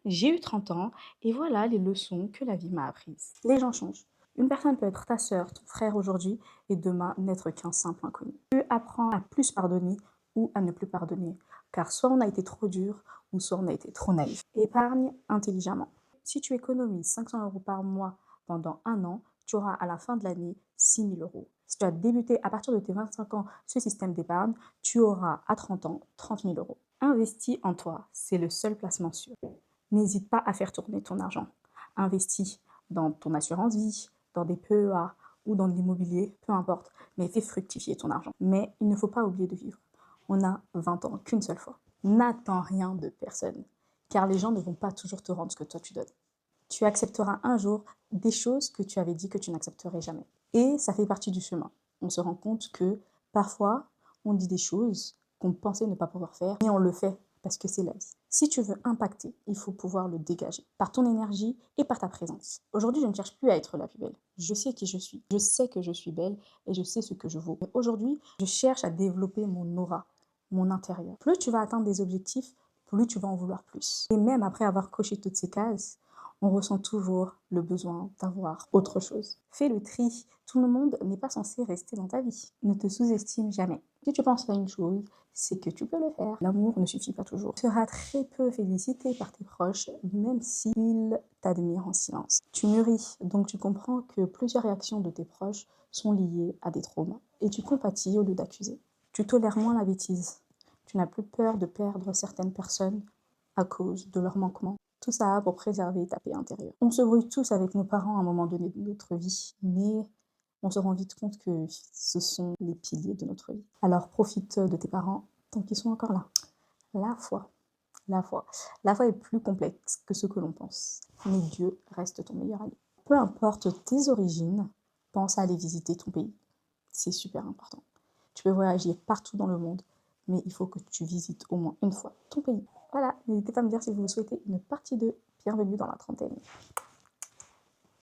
J'ai eu 30 ans et voilà les leçons que la vie m'a apprises. Les gens changent. Une personne peut être ta sœur, ton frère aujourd'hui et demain n'être qu'un simple inconnu. Tu apprends à plus pardonner ou à ne plus pardonner, car soit on a été trop dur ou soit on a été trop naïf. Épargne intelligemment. Si tu économises 500 euros par mois pendant un an, tu auras à la fin de l'année 6 000 euros. Si tu as débuté à partir de tes 25 ans ce système d'épargne, tu auras à 30 ans 30 000 euros. Investis en toi, c'est le seul placement sûr. N'hésite pas à faire tourner ton argent. Investis dans ton assurance vie, dans des PEA ou dans de l'immobilier, peu importe, mais fais fructifier ton argent. Mais il ne faut pas oublier de vivre. On a 20 ans qu'une seule fois. N'attends rien de personne, car les gens ne vont pas toujours te rendre ce que toi tu donnes. Tu accepteras un jour des choses que tu avais dit que tu n'accepterais jamais. Et ça fait partie du chemin. On se rend compte que parfois, on dit des choses qu'on pensait ne pas pouvoir faire, mais on le fait parce que c'est la vie. Si tu veux impacter, il faut pouvoir le dégager par ton énergie et par ta présence. Aujourd'hui, je ne cherche plus à être la plus belle. Je sais qui je suis. Je sais que je suis belle et je sais ce que je vaux. Mais aujourd'hui, je cherche à développer mon aura, mon intérieur. Plus tu vas atteindre des objectifs, plus tu vas en vouloir plus. Et même après avoir coché toutes ces cases, on ressent toujours le besoin d'avoir autre chose. Fais le tri. Tout le monde n'est pas censé rester dans ta vie. Ne te sous-estime jamais. Si tu penses à une chose, c'est que tu peux le faire. L'amour ne suffit pas toujours. Tu seras très peu félicité par tes proches, même s'ils t'admirent en silence. Tu mûris, donc tu comprends que plusieurs réactions de tes proches sont liées à des traumas. Et tu compatis au lieu d'accuser. Tu tolères moins la bêtise. Tu n'as plus peur de perdre certaines personnes à cause de leur manquement. Tout ça pour préserver ta paix intérieure. On se brouille tous avec nos parents à un moment donné de notre vie, mais on se rend vite compte que ce sont les piliers de notre vie. Alors profite de tes parents tant qu'ils sont encore là. La foi, la foi. La foi est plus complexe que ce que l'on pense, mais Dieu reste ton meilleur ami. Peu importe tes origines, pense à aller visiter ton pays. C'est super important. Tu peux voyager partout dans le monde, mais il faut que tu visites au moins une fois ton pays. Voilà, n'hésitez pas à me dire si vous souhaitez une partie 2. Bienvenue dans la trentaine.